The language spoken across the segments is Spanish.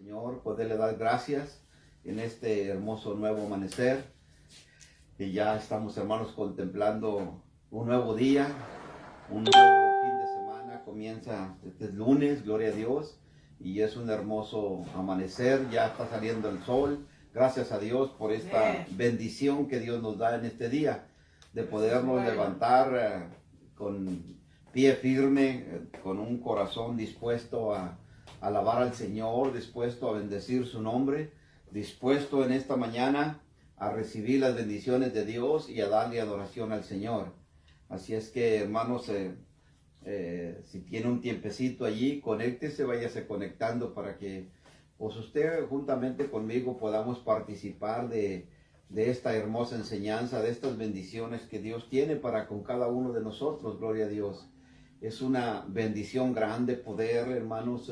Señor, poderle dar gracias en este hermoso nuevo amanecer. Y ya estamos, hermanos, contemplando un nuevo día, un nuevo fin de semana. Comienza este lunes, gloria a Dios, y es un hermoso amanecer. Ya está saliendo el sol. Gracias a Dios por esta bendición que Dios nos da en este día, de podernos levantar con pie firme, con un corazón dispuesto a alabar al Señor, dispuesto a bendecir su nombre, dispuesto en esta mañana a recibir las bendiciones de Dios y a darle adoración al Señor. Así es que, hermanos, si tiene un tiempecito allí, conéctese, váyase conectando para que pues usted juntamente conmigo podamos participar de esta hermosa enseñanza, de estas bendiciones que Dios tiene para con cada uno de nosotros. Gloria a Dios. Es una bendición grande poder, hermanos,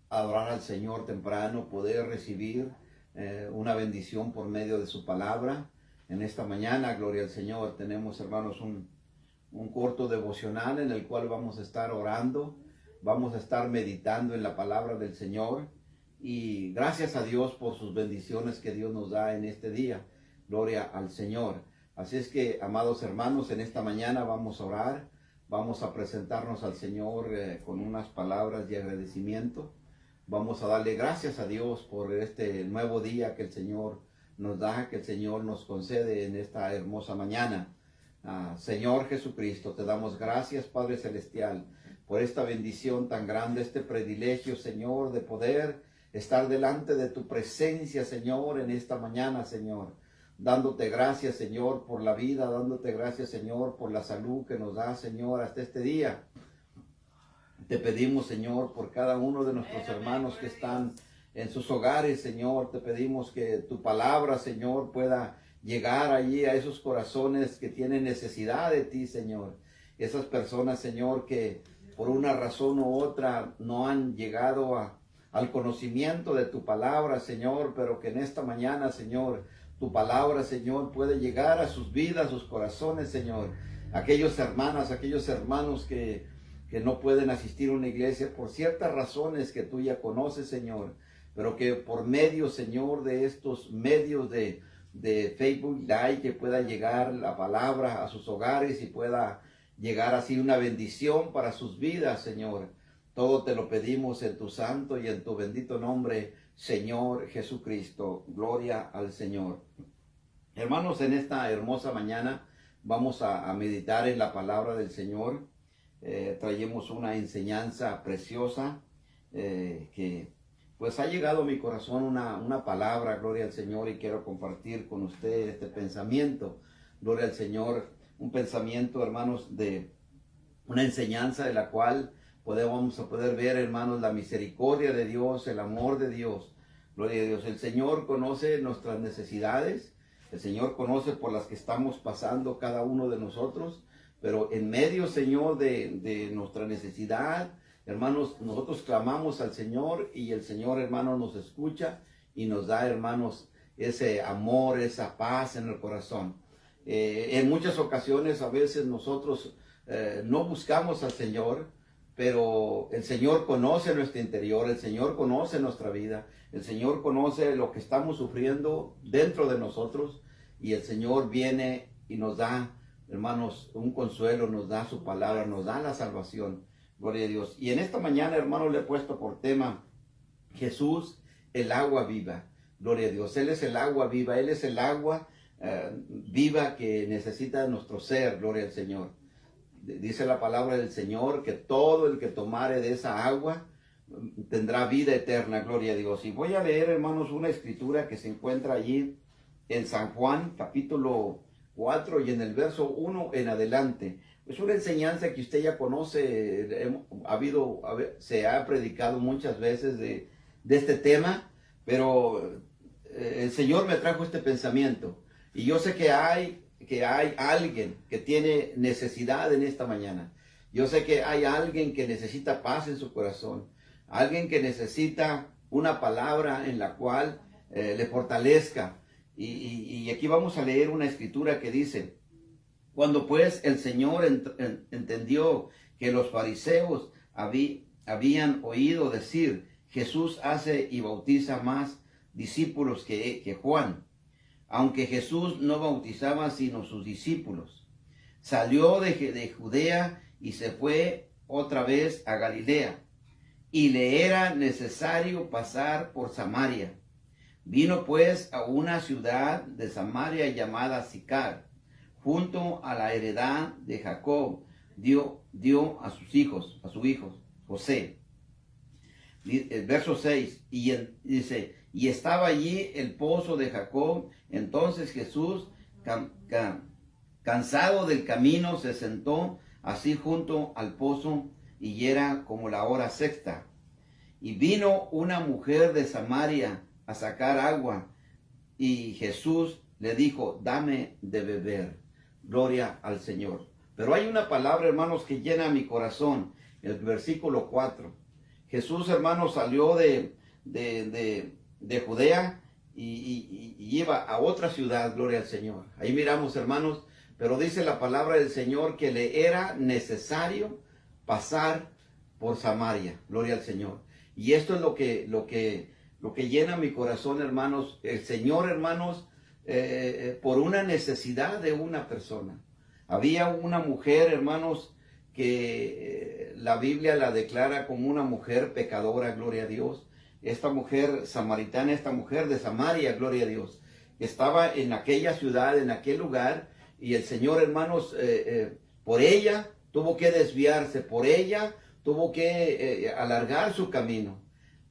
adorar al Señor temprano, poder recibir una bendición por medio de su palabra. En esta mañana, gloria al Señor, tenemos, hermanos, un corto devocional en el cual vamos a estar orando, vamos a estar meditando en la palabra del Señor, y gracias a Dios por sus bendiciones que Dios nos da en este día. Gloria al Señor. Así es que, amados hermanos, en esta mañana vamos a orar, vamos a presentarnos al Señor con unas palabras de agradecimiento. Vamos a darle gracias a Dios por este nuevo día que el Señor nos da, que el Señor nos concede en esta hermosa mañana. Señor Jesucristo, te damos gracias, Padre Celestial, por esta bendición tan grande, este privilegio, Señor, de poder estar delante de tu presencia, Señor, en esta mañana, Señor. Dándote gracias, Señor, por la vida, dándote gracias, Señor, por la salud que nos da, Señor, hasta este día. Te pedimos, Señor, por cada uno de nuestros hermanos que están en sus hogares, Señor. Te pedimos que tu palabra, Señor, pueda llegar allí a esos corazones que tienen necesidad de ti, Señor. Esas personas, Señor, que por una razón u otra no han llegado al conocimiento de tu palabra, Señor, pero que en esta mañana, Señor, tu palabra, Señor, puede llegar a sus vidas, a sus corazones, Señor. Aquellos hermanas, aquellos hermanos que no pueden asistir a una iglesia por ciertas razones que tú ya conoces, Señor, pero que por medio, Señor, de estos medios de Facebook Live, que pueda llegar la palabra a sus hogares y pueda llegar así una bendición para sus vidas, Señor. Todo te lo pedimos en tu santo y en tu bendito nombre, Señor Jesucristo. Gloria al Señor. Hermanos, en esta hermosa mañana vamos a meditar en la palabra del Señor. Traemos una enseñanza preciosa que pues ha llegado a mi corazón una palabra, gloria al Señor, y quiero compartir con usted este pensamiento, gloria al Señor, un pensamiento, hermanos, de una enseñanza de la cual vamos a poder ver, hermanos, la misericordia de Dios, el amor de Dios. Gloria a Dios. El Señor conoce nuestras necesidades, el Señor conoce por las que estamos pasando cada uno de nosotros, pero en medio, Señor, de nuestra necesidad, hermanos, nosotros clamamos al Señor y el Señor, hermanos, nos escucha y nos da, hermanos, ese amor, esa paz en el corazón. En muchas ocasiones, a veces nosotros no buscamos al Señor, pero el Señor conoce nuestro interior, el Señor conoce nuestra vida, el Señor conoce lo que estamos sufriendo dentro de nosotros, y el Señor viene y nos da, hermanos, un consuelo, nos da su palabra, nos da la salvación. Gloria a Dios. Y en esta mañana, hermanos, le he puesto por tema Jesús, el agua viva. Gloria a Dios. Él es el agua viva, Él es el agua viva que necesita nuestro ser. Gloria al Señor. Dice la palabra del Señor que todo el que tomare de esa agua tendrá vida eterna. Gloria a Dios. Y voy a leer, hermanos, una escritura que se encuentra allí en San Juan, capítulo 4, y en el verso 1 en adelante. Es una enseñanza que usted ya conoce, se ha predicado muchas veces de este tema, pero el Señor me trajo este pensamiento. Y yo sé que hay alguien que tiene necesidad en esta mañana. Yo sé que hay alguien que necesita paz en su corazón. Alguien que necesita una palabra en la cual le fortalezca. Y aquí vamos a leer una escritura que dice: cuando pues el Señor entendió que los fariseos habían oído decir: Jesús hace y bautiza más discípulos que Juan, aunque Jesús no bautizaba sino sus discípulos. Salió de Judea y se fue otra vez a Galilea, y le era necesario pasar por Samaria. Vino pues a una ciudad de Samaria llamada Sicar, junto a la heredad de Jacob. Dio a su hijo José. El verso 6, dice, y estaba allí el pozo de Jacob. Entonces Jesús, cansado del camino, se sentó así junto al pozo, y era como la hora sexta. Y vino una mujer de Samaria a sacar agua, y Jesús le dijo, dame de beber. Gloria al Señor. Pero hay una palabra, hermanos, que llena mi corazón, el versículo 4. Jesús, hermanos, salió de Judea y iba a otra ciudad, gloria al Señor. Ahí miramos, hermanos, pero dice la palabra del Señor que le era necesario pasar por Samaria, gloria al Señor. Y esto es lo que llena mi corazón, hermanos. El Señor, hermanos, por una necesidad de una persona. Había una mujer, hermanos, que la Biblia la declara como una mujer pecadora, gloria a Dios. Esta mujer samaritana, esta mujer de Samaria, gloria a Dios, estaba en aquella ciudad, en aquel lugar, y el Señor, hermanos, por ella tuvo que desviarse, por ella tuvo que alargar su camino.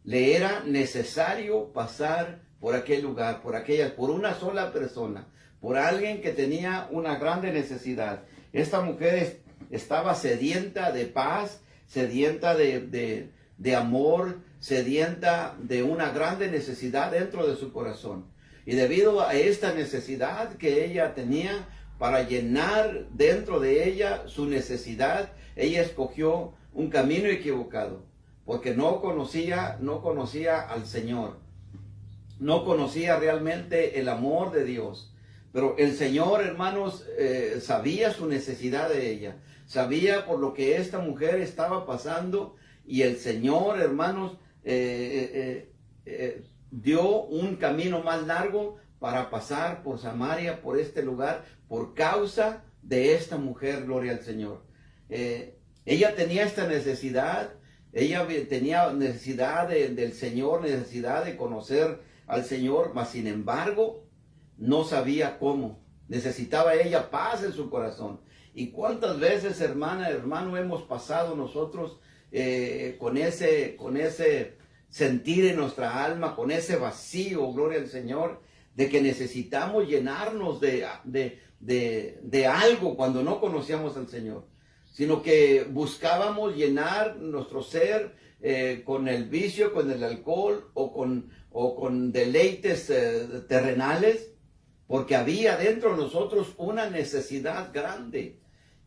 Le era necesario pasar por aquel lugar, por una sola persona, por alguien que tenía una grande necesidad. Esta mujer estaba sedienta de paz, sedienta de amor, sedienta de una grande necesidad dentro de su corazón. Y debido a esta necesidad que ella tenía, para llenar dentro de ella su necesidad, ella escogió un camino equivocado, porque no conocía al Señor, no conocía realmente el amor de Dios. Pero el Señor, hermanos, sabía su necesidad de ella, sabía por lo que esta mujer estaba pasando, y el Señor, hermanos, dio un camino más largo para pasar por Samaria, por este lugar, por causa de esta mujer, gloria al Señor. Ella tenía esta necesidad, ella tenía necesidad del Señor, necesidad de conocer al Señor, mas sin embargo, no sabía cómo. Necesitaba ella paz en su corazón. ¿Y cuántas veces, hermano, hemos pasado nosotros con ese sentir en nuestra alma, con ese vacío, gloria al Señor, de que necesitamos llenarnos de algo cuando no conocíamos al Señor, sino que buscábamos llenar nuestro ser con el vicio, con el alcohol o con deleites terrenales, porque había dentro de nosotros una necesidad grande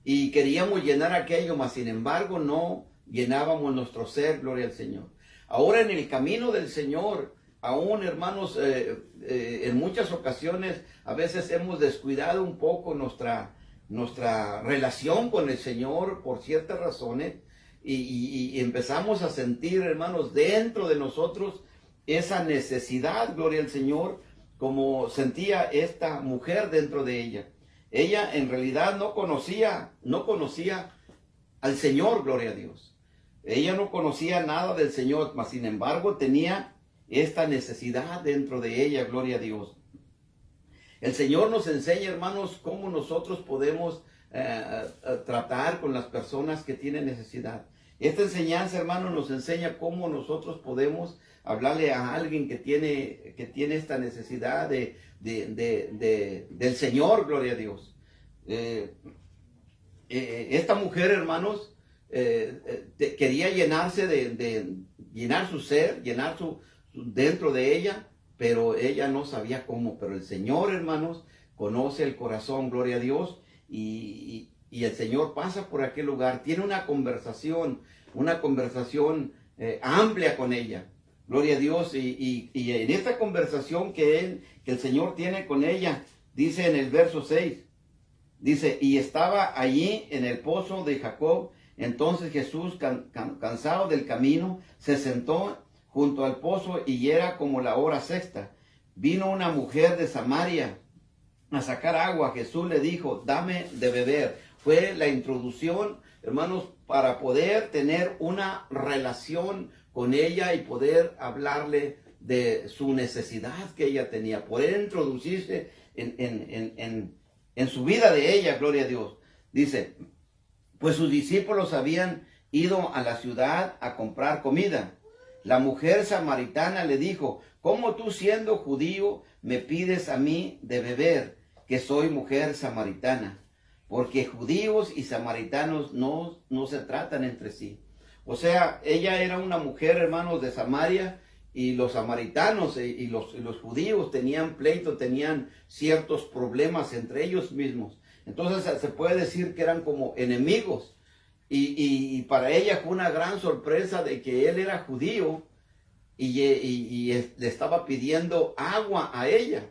y queríamos llenar aquello, mas sin embargo no llenábamos nuestro ser, gloria al Señor. Ahora en el camino del Señor, aún, hermanos, en muchas ocasiones a veces hemos descuidado un poco nuestra relación con el Señor por ciertas razones, y empezamos a sentir, hermanos, dentro de nosotros esa necesidad, gloria al Señor, como sentía esta mujer dentro de ella. Ella en realidad no conocía al Señor, gloria a Dios. Ella no conocía nada del Señor, mas sin embargo tenía esta necesidad dentro de ella, gloria a Dios. El Señor nos enseña, hermanos, cómo nosotros podemos tratar con las personas que tienen necesidad. Esta enseñanza, hermanos, nos enseña cómo nosotros podemos hablarle a alguien que tiene esta necesidad del Señor, gloria a Dios. Esta mujer, hermanos, quería llenarse llenar su ser, llenar dentro de ella, pero ella no sabía cómo. Pero el Señor, hermanos, conoce el corazón, gloria a Dios, y el Señor pasa por aquel lugar, tiene una conversación amplia con ella, gloria a Dios, y en esta conversación que el Señor tiene con ella, dice en el verso 6, dice, y estaba allí en el pozo de Jacob. Entonces Jesús, cansado del camino, se sentó junto al pozo y era como la hora sexta. Vino una mujer de Samaria a sacar agua. Jesús le dijo, dame de beber. Fue la introducción, hermanos, para poder tener una relación con ella y poder hablarle de su necesidad que ella tenía, poder introducirse en su vida de ella, gloria a Dios. Dice, pues sus discípulos habían ido a la ciudad a comprar comida. La mujer samaritana le dijo, ¿cómo tú siendo judío me pides a mí de beber, que soy mujer samaritana? Porque judíos y samaritanos no se tratan entre sí. O sea, ella era una mujer, hermanos, de Samaria, y los samaritanos y los judíos tenían pleito, tenían ciertos problemas entre ellos mismos. Entonces se puede decir que eran como enemigos. Y para ella fue una gran sorpresa de que él era judío y le estaba pidiendo agua a ella.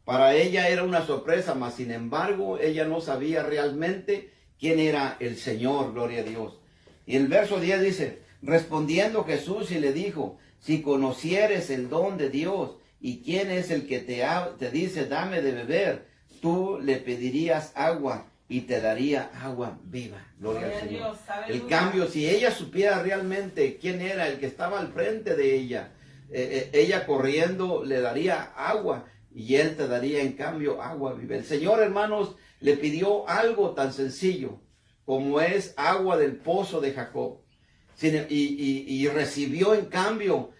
Para ella era una sorpresa, mas sin embargo ella no sabía realmente quién era el Señor, gloria a Dios. Y el verso 10 dice, respondiendo Jesús y le dijo, si conocieres el don de Dios y quién es el que te dice dame de beber, tú le pedirías agua y te daría agua viva. Gloria al Señor. El cambio, si ella supiera realmente quién era el que estaba al frente de ella, ella corriendo le daría agua y él te daría en cambio agua viva. El Señor, hermanos, le pidió algo tan sencillo como es agua del pozo de Jacob. Y recibió en cambio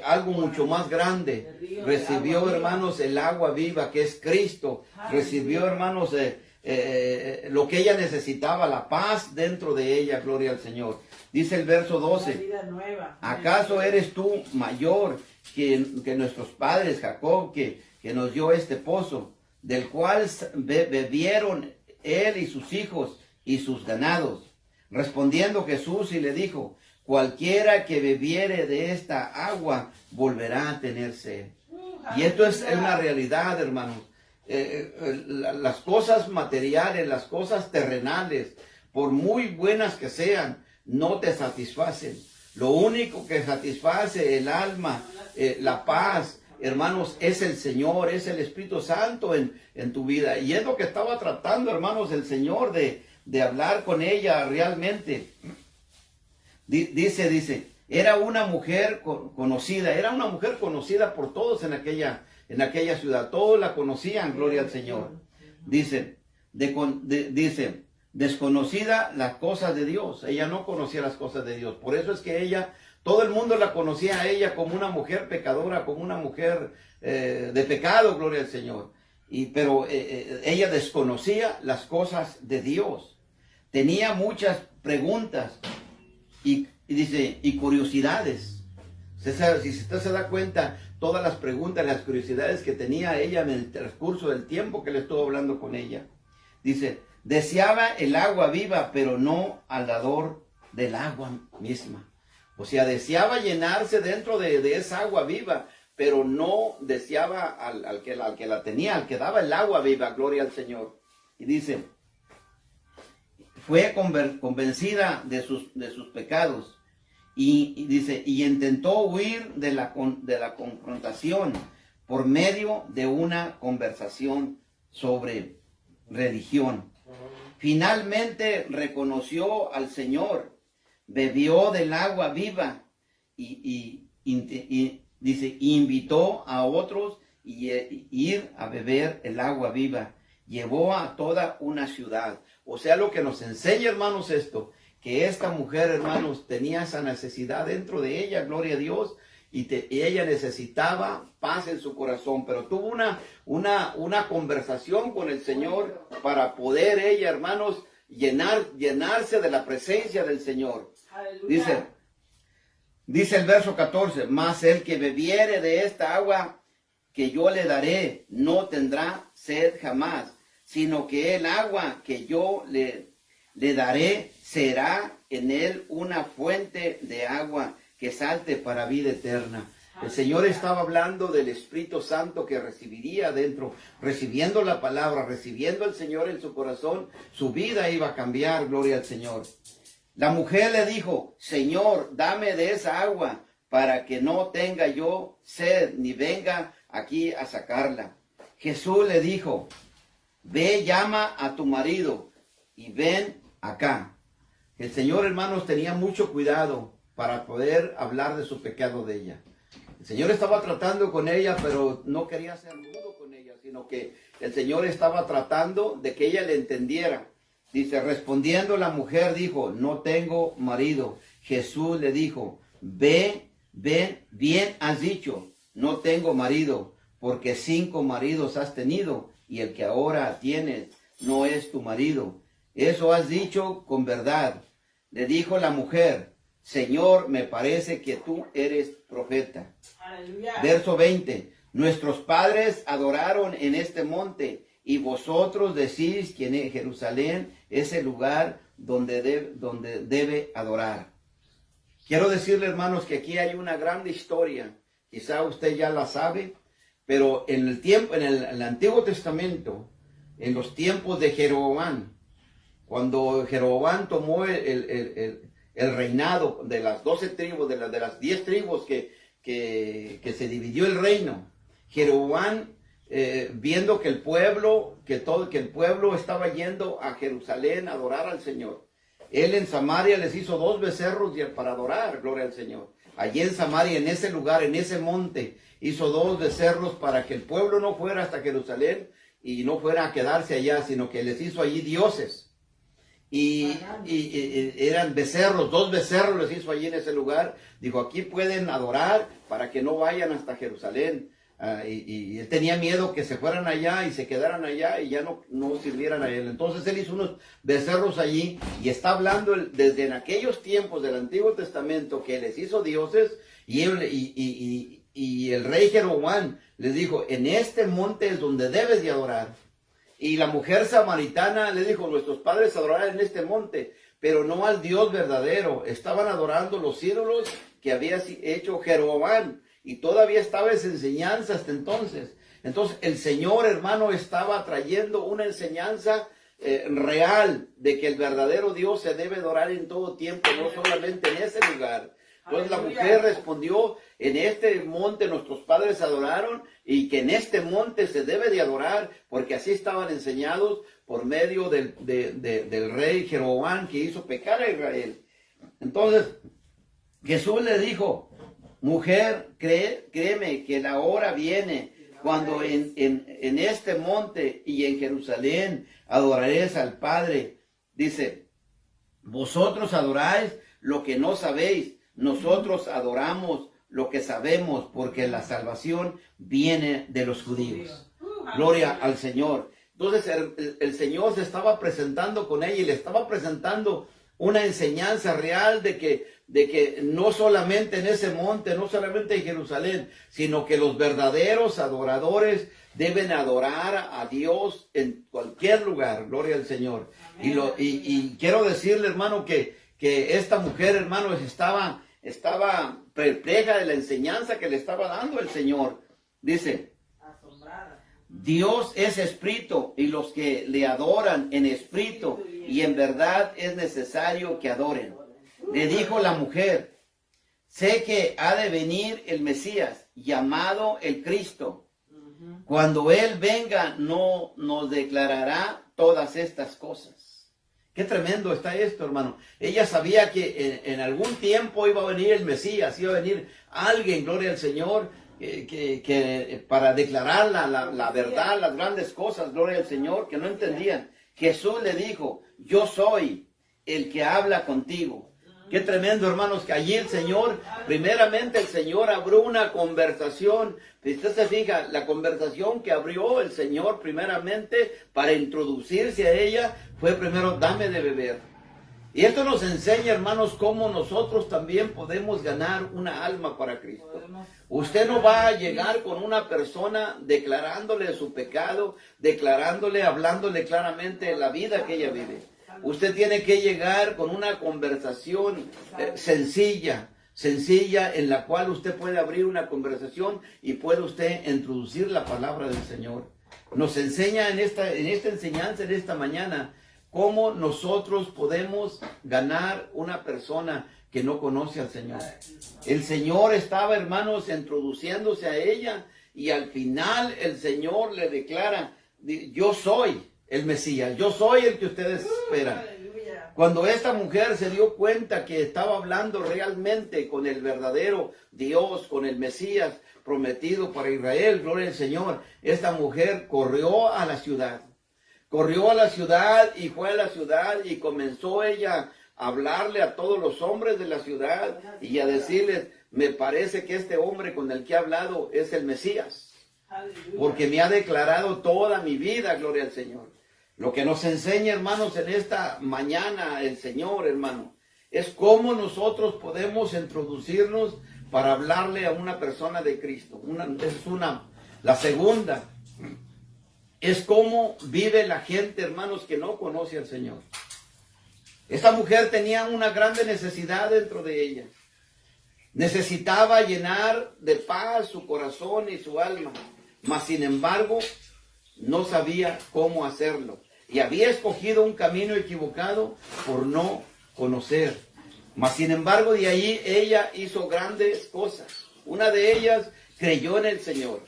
algo mucho más grande. Recibió, hermanos, el agua viva que es Cristo. Recibió, hermanos, lo que ella necesitaba, la paz dentro de ella, gloria al Señor. Dice el verso 12, ¿acaso eres tú mayor que nuestros padres, Jacob, que nos dio este pozo, del cual bebieron él y sus hijos y sus ganados? Respondiendo Jesús y le dijo, cualquiera que bebiere de esta agua volverá a tener sed. Y esto es una realidad, hermanos. Las cosas materiales, las cosas terrenales, por muy buenas que sean, no te satisfacen. Lo único que satisface el alma, la paz, hermanos, es el Señor, es el Espíritu Santo en tu vida. Y es lo que estaba tratando, hermanos, el Señor de hablar con ella realmente. Dice, era una mujer conocida por todos en aquella ciudad. Todos la conocían, gloria al Señor. Dice, desconocida las cosas de Dios. Ella no conocía las cosas de Dios. Por eso es que todo el mundo la conocía a ella como una mujer pecadora, como una mujer de pecado, gloria al Señor. Pero ella desconocía las cosas de Dios. Tenía muchas preguntas y curiosidades. Si usted se da cuenta, todas las preguntas, las curiosidades que tenía ella en el transcurso del tiempo que le estuvo hablando con ella. Dice, deseaba el agua viva, pero no al dador del agua misma. O sea, deseaba llenarse dentro de esa agua viva, pero no deseaba al que la tenía, al que daba el agua viva, gloria al Señor. Y dice, fue convencida de sus pecados. Y dice, y intentó huir de la confrontación por medio de una conversación sobre religión. Finalmente reconoció al Señor, bebió del agua viva y dice, invitó a otros y ir a beber el agua viva. Llevó a toda una ciudad. O sea, lo que nos enseña, hermanos, esto, que esta mujer, hermanos, tenía esa necesidad dentro de ella, gloria a Dios, y ella necesitaba paz en su corazón, pero tuvo una conversación con el Señor para poder ella, hermanos, llenarse de la presencia del Señor. Dice el verso 14, mas el que bebiere de esta agua que yo le daré, no tendrá sed jamás, sino que el agua que yo le daré será en él una fuente de agua que salte para vida eterna. El Señor estaba hablando del Espíritu Santo que recibiría dentro, recibiendo la palabra, recibiendo al Señor en su corazón, su vida iba a cambiar, gloria al Señor. La mujer le dijo, Señor, dame de esa agua para que no tenga yo sed, ni venga aquí a sacarla. Jesús le dijo, ve, llama a tu marido y ven acá. El Señor, hermanos, tenía mucho cuidado para poder hablar de su pecado de ella. El Señor estaba tratando con ella, pero no quería ser rudo con ella, sino que el Señor estaba tratando de que ella le entendiera. Dice, respondiendo la mujer dijo, no tengo marido. Jesús le dijo, ven, bien has dicho, no tengo marido, porque 5 maridos has tenido, y el que ahora tienes no es tu marido. Eso has dicho con verdad. Le dijo la mujer, Señor, me parece que tú eres profeta. Aleluya. Verso 20, nuestros padres adoraron en este monte, y vosotros decís que en Jerusalén es el lugar donde debe adorar. Quiero decirle, hermanos, que aquí hay una gran historia. Quizá usted ya la sabe, pero en el Antiguo Testamento, en los tiempos de Jeroboam, cuando Jeroboam tomó el reinado de las 12 tribus, de las 10 tribus que se dividió el reino, Jeroboam, viendo que el pueblo estaba yendo a Jerusalén a adorar al Señor, él en Samaria les hizo 2 becerros para adorar, gloria al Señor. Allí en Samaria, en ese lugar, en ese monte, hizo 2 becerros para que el pueblo no fuera hasta Jerusalén y no fuera a quedarse allá, sino que les hizo allí dioses. Y eran becerros, 2 becerros les hizo allí en ese lugar. Dijo, aquí pueden adorar para que no vayan hasta Jerusalén. Y él tenía miedo que se fueran allá y se quedaran allá y ya no sirvieran a él. Entonces él hizo unos becerros allí y está hablando desde en aquellos tiempos del Antiguo Testamento que les hizo dioses y el rey Jeroboam les dijo, en este monte es donde debes de adorar. Y la mujer samaritana le dijo, nuestros padres adoraron en este monte, pero no al Dios verdadero. Estaban adorando los ídolos que había hecho Jeroboam. Y todavía estaba esa enseñanza hasta entonces. Entonces el Señor, hermano, estaba trayendo una enseñanza real de que el verdadero Dios se debe adorar en todo tiempo, no solamente en ese lugar. Entonces la mujer respondió, en este monte nuestros padres adoraron y que en este monte se debe de adorar, porque así estaban enseñados por medio del rey Jeroboam que hizo pecar a Israel. Entonces Jesús le dijo, mujer, créeme que la hora viene cuando en este monte y en Jerusalén adoraréis al Padre. Dice, vosotros adoráis lo que no sabéis, nosotros adoramos lo que sabemos, porque la salvación viene de los judíos. Gloria al Señor. Entonces el Señor se estaba presentando con ella y le estaba presentando una enseñanza real de que no solamente en ese monte, no solamente en Jerusalén, sino que los verdaderos adoradores deben adorar a Dios en cualquier lugar. Gloria al Señor. Y quiero decirle, hermano, que esta mujer, hermano, estaba perpleja de la enseñanza que le estaba dando el Señor. Dice, Dios es espíritu y los que le adoran en espíritu y en verdad es necesario que adoren. Le dijo la mujer, sé que ha de venir el Mesías, llamado el Cristo. Cuando Él venga, no nos declarará todas estas cosas. Qué tremendo está esto, hermano. Ella sabía que en algún tiempo iba a venir el Mesías, iba a venir alguien, gloria al Señor, que para declarar la verdad, las grandes cosas, gloria al Señor, que no entendían. Jesús le dijo, yo soy el que habla contigo. Qué tremendo, hermanos, que allí el Señor, primeramente el Señor abrió una conversación. Si usted se fija, la conversación que abrió el Señor primeramente para introducirse a ella fue primero, dame de beber. Y esto nos enseña, hermanos, cómo nosotros también podemos ganar una alma para Cristo. Usted no va a llegar con una persona declarándole su pecado, hablándole claramente la vida que ella vive. Usted tiene que llegar con una conversación sencilla en la cual usted puede abrir una conversación y puede usted introducir la palabra del Señor. Nos enseña en esta enseñanza, en esta mañana, cómo nosotros podemos ganar una persona que no conoce al Señor. El Señor estaba, hermanos, introduciéndose a ella, y al final el Señor le declara: yo soy el Mesías, yo soy el que ustedes esperan. Cuando esta mujer se dio cuenta que estaba hablando realmente con el verdadero Dios, con el Mesías prometido para Israel, gloria al Señor, esta mujer corrió a la ciudad. Corrió a la ciudad y fue a la ciudad y comenzó ella a hablarle a todos los hombres de la ciudad y a decirles: me parece que este hombre con el que he hablado es el Mesías, porque me ha declarado toda mi vida, gloria al Señor. Lo que nos enseña, hermanos, en esta mañana el Señor, hermano, es cómo nosotros podemos introducirnos para hablarle a una persona de Cristo. La segunda es cómo vive la gente, hermanos, que no conoce al Señor. Esta mujer tenía una grande necesidad dentro de ella. Necesitaba llenar de paz su corazón y su alma, mas sin embargo no sabía cómo hacerlo. Y había escogido un camino equivocado por no conocer. Mas sin embargo de ahí ella hizo grandes cosas. Una de ellas, creyó en el Señor.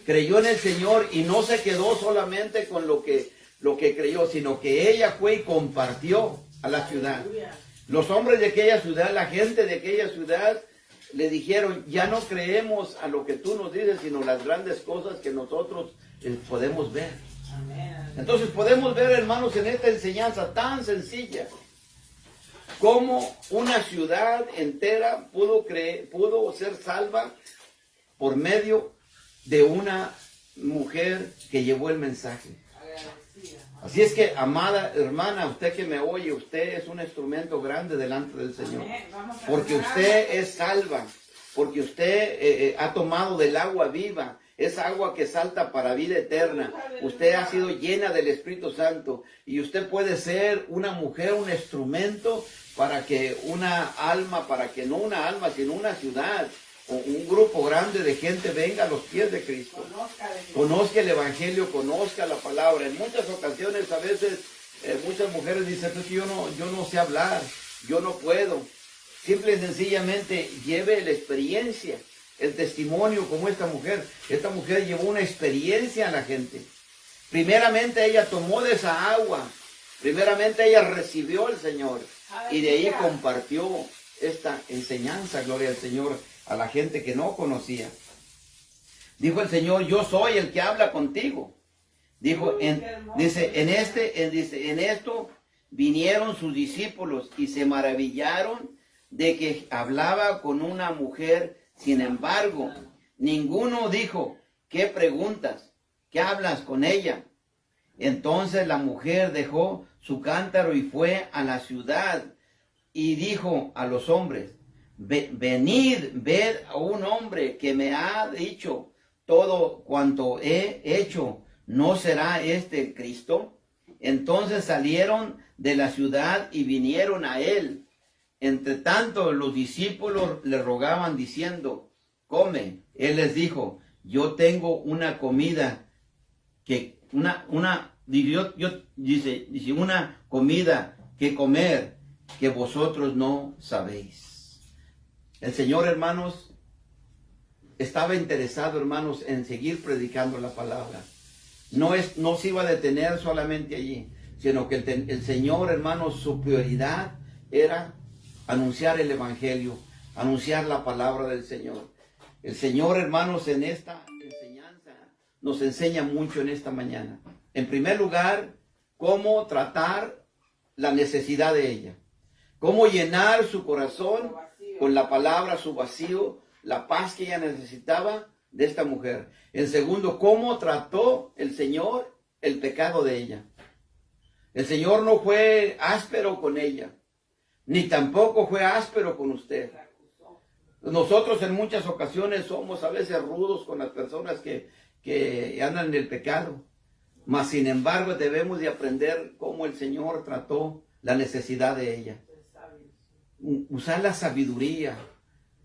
Creyó en el Señor y no se quedó solamente con lo que creyó, sino que ella fue y compartió a la ciudad. Los hombres de aquella ciudad, la gente de aquella ciudad, le dijeron: ya no creemos a lo que tú nos dices, sino las grandes cosas que nosotros podemos ver. Entonces podemos ver, hermanos, en esta enseñanza tan sencilla, cómo una ciudad entera pudo ser salva por medio de una mujer que llevó el mensaje. Así es que, amada hermana, usted que me oye, usted es un instrumento grande delante del Señor. Porque usted es salva, porque usted ha tomado del agua viva, esa agua que salta para vida eterna. Usted ha sido llena del Espíritu Santo y usted puede ser una mujer, un instrumento para que no una alma, sino una ciudad o un grupo grande de gente venga a los pies de Cristo. Conozca el Evangelio, conozca la palabra. En muchas ocasiones, a veces, muchas mujeres dicen: pues yo no sé hablar, yo no puedo. Simple y sencillamente lleve la experiencia, el testimonio, como esta mujer. Esta mujer llevó una experiencia a la gente. Primeramente ella tomó de esa agua. Primeramente ella recibió al Señor. Y de ahí compartió esta enseñanza, gloria al Señor, a la gente que no conocía. Dijo el Señor: yo soy el que habla contigo. Dijo, en esto vinieron sus discípulos y se maravillaron de que hablaba con una mujer. Sin embargo, ninguno dijo: ¿qué preguntas? ¿Qué hablas con ella? Entonces la mujer dejó su cántaro y fue a la ciudad y dijo a los hombres: venid, ved a un hombre que me ha dicho todo cuanto he hecho. ¿No será este el Cristo? Entonces salieron de la ciudad y vinieron a él. Entre tanto los discípulos le rogaban diciendo: come. Él les dijo: yo tengo una comida una comida que comer que vosotros no sabéis. El Señor, hermanos, estaba interesado, hermanos, en seguir predicando la palabra. No se iba a detener solamente allí, sino que el Señor, hermanos, su prioridad era anunciar el Evangelio, anunciar la palabra del Señor. El Señor, hermanos, en esta enseñanza nos enseña mucho en esta mañana. En primer lugar, cómo tratar la necesidad de ella. Cómo llenar su corazón con la palabra, su vacío, la paz que ella necesitaba de esta mujer. En segundo, cómo trató el Señor el pecado de ella. El Señor no fue áspero con ella, ni tampoco fue áspero con usted. Nosotros en muchas ocasiones somos a veces rudos con las personas que andan en el pecado. Mas sin embargo debemos de aprender cómo el Señor trató la necesidad de ella. Usar la sabiduría,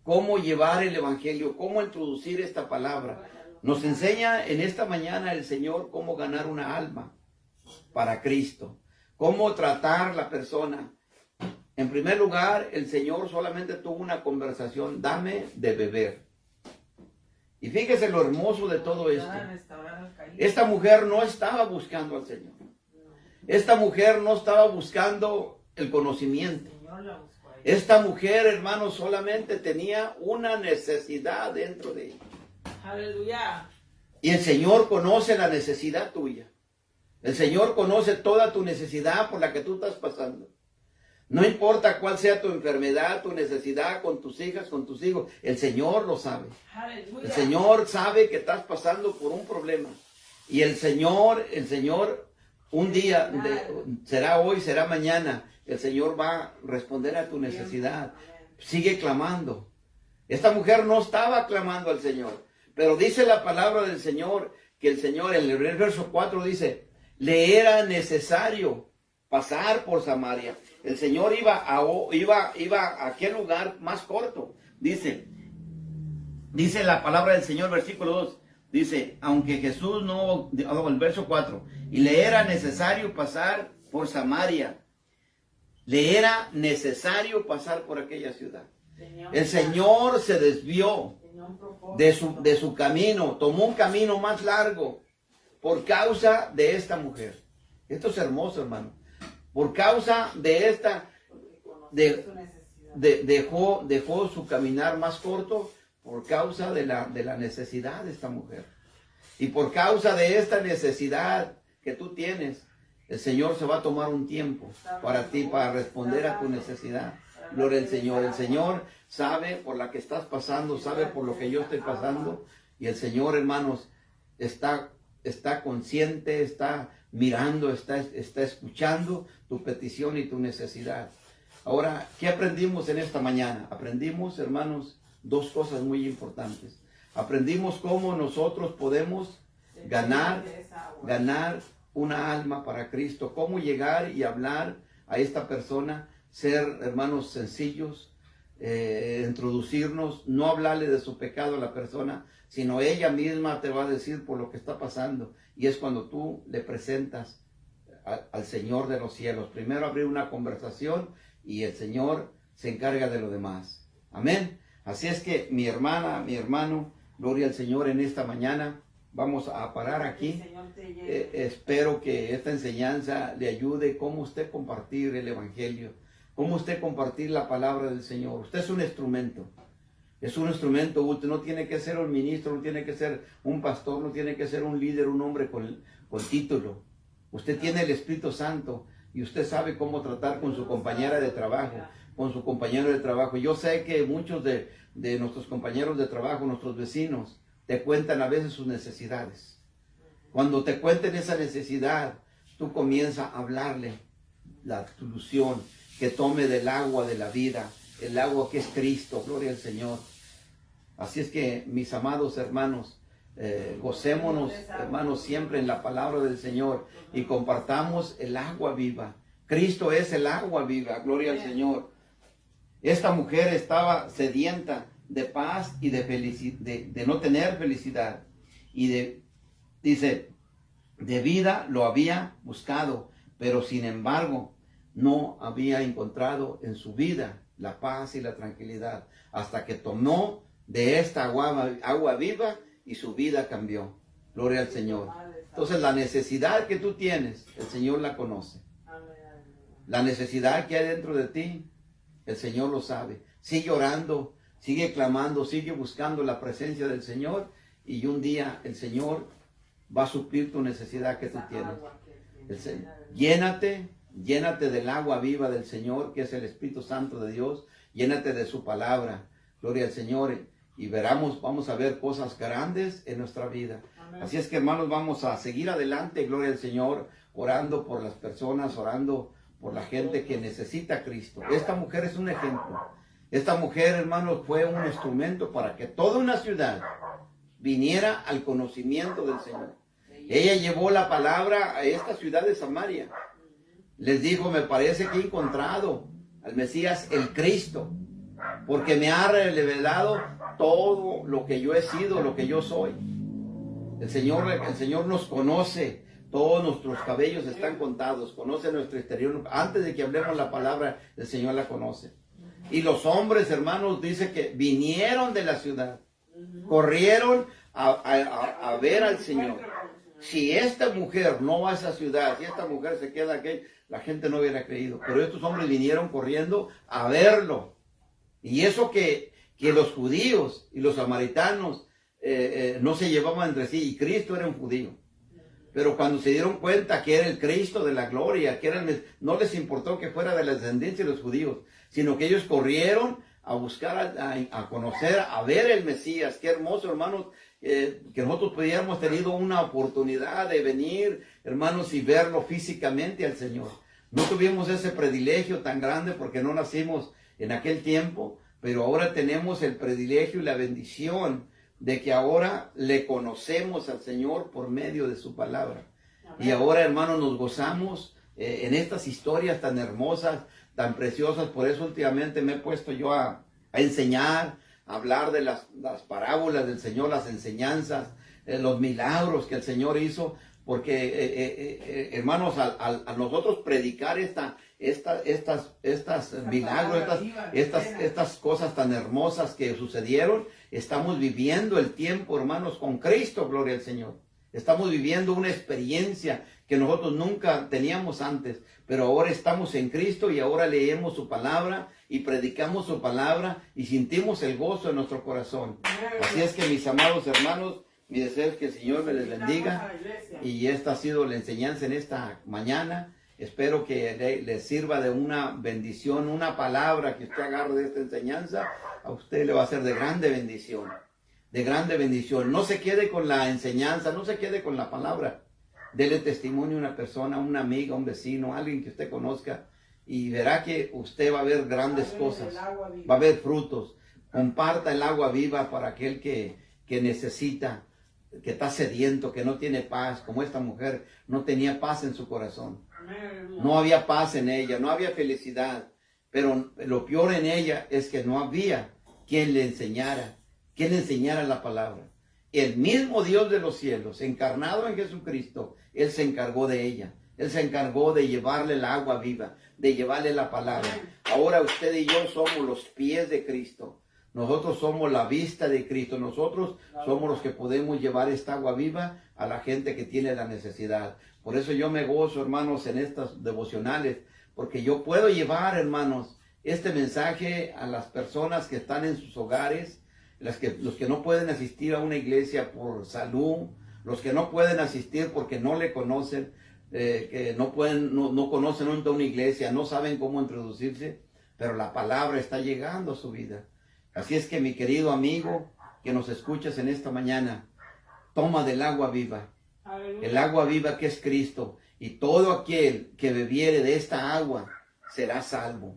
cómo llevar el Evangelio, cómo introducir esta palabra. Nos enseña en esta mañana el Señor cómo ganar una alma para Cristo, cómo tratar la persona. En primer lugar, el Señor solamente tuvo una conversación, dame de beber. Y fíjese lo hermoso de todo esto. Esta mujer no estaba buscando al Señor. Esta mujer no estaba buscando el conocimiento. Esta mujer, hermano, solamente tenía una necesidad dentro de ella. Aleluya. Y el Señor conoce la necesidad tuya. El Señor conoce toda tu necesidad por la que tú estás pasando. No importa cuál sea tu enfermedad, tu necesidad con tus hijas, con tus hijos. El Señor lo sabe. Aleluya. El Señor sabe que estás pasando por un problema. Y el Señor, un día, será hoy, será mañana, el Señor va a responder a tu necesidad. Sigue clamando. Esta mujer no estaba clamando al Señor, pero dice la palabra del Señor, que el Señor, en el verso 4 dice, le era necesario pasar por Samaria. El Señor iba a aquel lugar más corto. Dice la palabra del Señor, versículo 2. Dice, aunque Jesús no, el verso 4, y le era necesario pasar por Samaria. Le era necesario pasar por aquella ciudad. El Señor se desvió de su camino, tomó un camino más largo por causa de esta mujer. Esto es hermoso, hermano. Por causa de esta, dejó su caminar más corto por causa de la necesidad de esta mujer. Y por causa de esta necesidad que tú tienes, el Señor se va a tomar un tiempo para ti, para responder a tu necesidad. Gloria al Señor. El Señor sabe por la que estás pasando, sabe por lo que yo estoy pasando. Y el Señor, hermanos, está consciente, está mirando, está escuchando tu petición y tu necesidad. Ahora, ¿qué aprendimos en esta mañana? Aprendimos, hermanos, dos cosas muy importantes. Aprendimos cómo nosotros podemos ganar una alma para Cristo, cómo llegar y hablar a esta persona, ser hermanos sencillos, introducirnos, no hablarle de su pecado a la persona, sino ella misma te va a decir por lo que está pasando. Y es cuando tú le presentas al Señor de los cielos. Primero abrir una conversación y el Señor se encarga de lo demás. Amén. Así es que mi hermana, mi hermano, gloria al Señor en esta mañana. Vamos a parar aquí. Espero que esta enseñanza le ayude cómo usted compartir el Evangelio, cómo usted compartir la palabra del Señor. Usted es un instrumento. Es un instrumento útil. No tiene que ser un ministro, no tiene que ser un pastor, no tiene que ser un líder, un hombre con título. Usted tiene el Espíritu Santo y usted sabe cómo tratar con su compañera de trabajo, con su compañero de trabajo. Yo sé que muchos de nuestros compañeros de trabajo, nuestros vecinos, te cuentan a veces sus necesidades. Cuando te cuenten esa necesidad, tú comienzas a hablarle la solución, que tome del agua de la vida, el agua que es Cristo, gloria al Señor. Así es que, mis amados hermanos, gocémonos, hermanos, siempre en la palabra del Señor y compartamos el agua viva. Cristo es el agua viva, gloria al Señor. Esta mujer estaba sedienta de paz y de no tener felicidad. Y dice, de vida lo había buscado, pero sin embargo no había encontrado en su vida la paz y la tranquilidad, hasta que tomó de esta agua viva y su vida cambió. Gloria al Señor. Entonces la necesidad que tú tienes, el Señor la conoce. La necesidad que hay dentro de ti, el Señor lo sabe. Sigue orando, sigue clamando, sigue buscando la presencia del Señor y un día el Señor va a suplir tu necesidad que tú tienes. Llénate del agua viva del Señor, que es el Espíritu Santo de Dios. Llénate de su palabra. Gloria al Señor. Y vamos a ver cosas grandes en nuestra vida. Amén. Así es que, hermanos, vamos a seguir adelante. Gloria al Señor. Orando por las personas, orando por la gente que necesita a Cristo. Esta mujer es un ejemplo. Esta mujer, hermanos, fue un instrumento para que toda una ciudad viniera al conocimiento del Señor. Ella llevó la palabra a esta ciudad de Samaria. Les dijo, me parece que he encontrado al Mesías, el Cristo, porque me ha revelado todo lo que yo he sido, lo que yo soy. El Señor nos conoce, Todos nuestros cabellos están contados. Conoce nuestro exterior. Antes de que hablemos la palabra, el Señor la conoce. Y los hombres, hermanos, dice que vinieron de la ciudad. Corrieron a ver al Señor. Si esta mujer no va a esa ciudad, si esta mujer se queda aquí, la gente no hubiera creído. Pero estos hombres vinieron corriendo a verlo. Y eso que los judíos y los samaritanos no se llevaban entre sí. Y Cristo era un judío. Pero cuando se dieron cuenta que era el Cristo de la gloria, que era no les importó que fuera de la descendencia de los judíos, sino que ellos corrieron a buscar, a conocer, a ver el Mesías. Qué hermoso, hermanos, que nosotros pudiéramos tenido una oportunidad de venir, hermanos, y verlo físicamente al Señor. No tuvimos ese privilegio tan grande porque no nacimos en aquel tiempo, pero ahora tenemos el privilegio y la bendición de que ahora le conocemos al Señor por medio de su palabra. Amén. Y ahora, hermanos, nos gozamos en estas historias tan hermosas, tan preciosas. Por eso últimamente me he puesto yo a enseñar, a hablar de las parábolas del Señor, las enseñanzas, los milagros que el Señor hizo. Porque, hermanos, a nosotros predicar estas milagros, estas cosas tan hermosas que sucedieron, estamos viviendo el tiempo, hermanos, con Cristo, gloria al Señor. Estamos viviendo una experiencia que nosotros nunca teníamos antes, pero ahora estamos en Cristo y ahora leemos su palabra y predicamos su palabra y sentimos el gozo en nuestro corazón. Así es que, mis amados hermanos, mi deseo es que el Señor me les bendiga, y esta ha sido la enseñanza en esta mañana. Espero que les sirva de una bendición, una palabra que usted agarre de esta enseñanza, a usted le va a ser de grande bendición, de grande bendición. No se quede con la enseñanza, no se quede con la palabra. Dele testimonio a una persona, una amiga, un vecino, alguien que usted conozca, y verá que usted va a ver grandes cosas, va a ver frutos. Comparta el agua viva para aquel que necesita, que está sediento, que no tiene paz, como esta mujer no tenía paz en su corazón. No había paz en ella, no había felicidad, pero lo peor en ella es que no había quien le enseñara la palabra. El mismo Dios de los cielos, encarnado en Jesucristo, Él se encargó de ella. Él se encargó de llevarle el agua viva, de llevarle la palabra. Ahora usted y yo somos los pies de Cristo. Nosotros somos la vista de Cristo. Nosotros somos los que podemos llevar esta agua viva a la gente que tiene la necesidad. Por eso yo me gozo, hermanos, en estas devocionales, porque yo puedo llevar, hermanos, este mensaje a las personas que están en sus hogares, los que no pueden asistir a una iglesia por salud, los que no pueden asistir porque no le conocen, que no conocen una iglesia, no saben cómo introducirse, pero la palabra está llegando a su vida. Así es que, mi querido amigo que nos escuchas en esta mañana, toma del agua viva. Aleluya. El agua viva que es Cristo. Y todo aquel que bebiere de esta agua será salvo.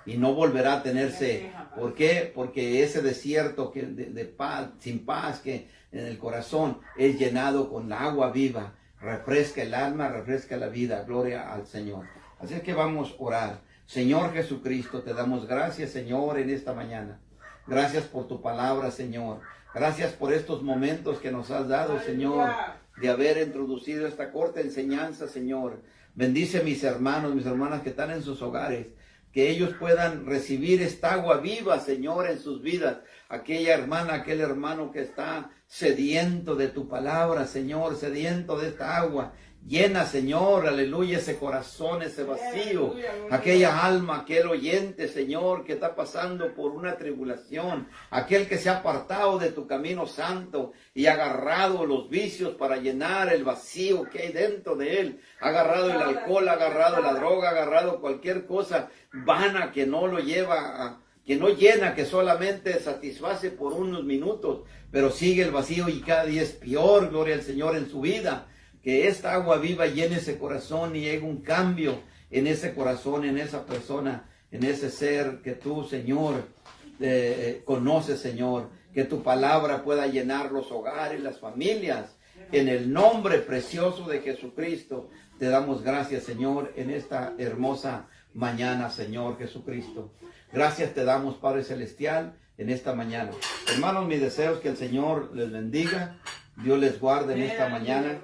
Y no volverá a tenerse. ¿Por qué? Porque ese desierto de paz, sin paz que en el corazón es llenado con la agua viva. Refresca el alma, refresca la vida. Gloria al Señor. Así es que vamos a orar. Señor Jesucristo, te damos gracias, Señor, en esta mañana. Gracias por tu palabra, Señor. Gracias por estos momentos que nos has dado, Señor, de haber introducido esta corta enseñanza, Señor. Bendice a mis hermanos, mis hermanas que están en sus hogares, que ellos puedan recibir esta agua viva, Señor, en sus vidas. Aquella hermana, aquel hermano que está sediento de tu palabra, Señor, sediento de esta agua. Llena, Señor, aleluya, ese corazón, ese vacío, aquella alma, aquel oyente, Señor, que está pasando por una tribulación, aquel que se ha apartado de tu camino santo y ha agarrado los vicios para llenar el vacío que hay dentro de él, ha agarrado el alcohol, ha agarrado la droga, ha agarrado cualquier cosa vana que no lo lleva que no llena, que solamente satisface por unos minutos, pero sigue el vacío y cada día es peor, gloria al Señor, en su vida. Que esta agua viva llene ese corazón y haga un cambio en ese corazón, en esa persona, en ese ser que tú, Señor, conoces, Señor. Que tu palabra pueda llenar los hogares, las familias. En el nombre precioso de Jesucristo, te damos gracias, Señor, en esta hermosa mañana, Señor Jesucristo. Gracias te damos, Padre Celestial, en esta mañana. Hermanos, mi deseo es que el Señor les bendiga. Dios les guarde en esta mañana.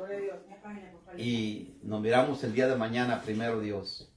y nos miramos el día de mañana, primero Dios.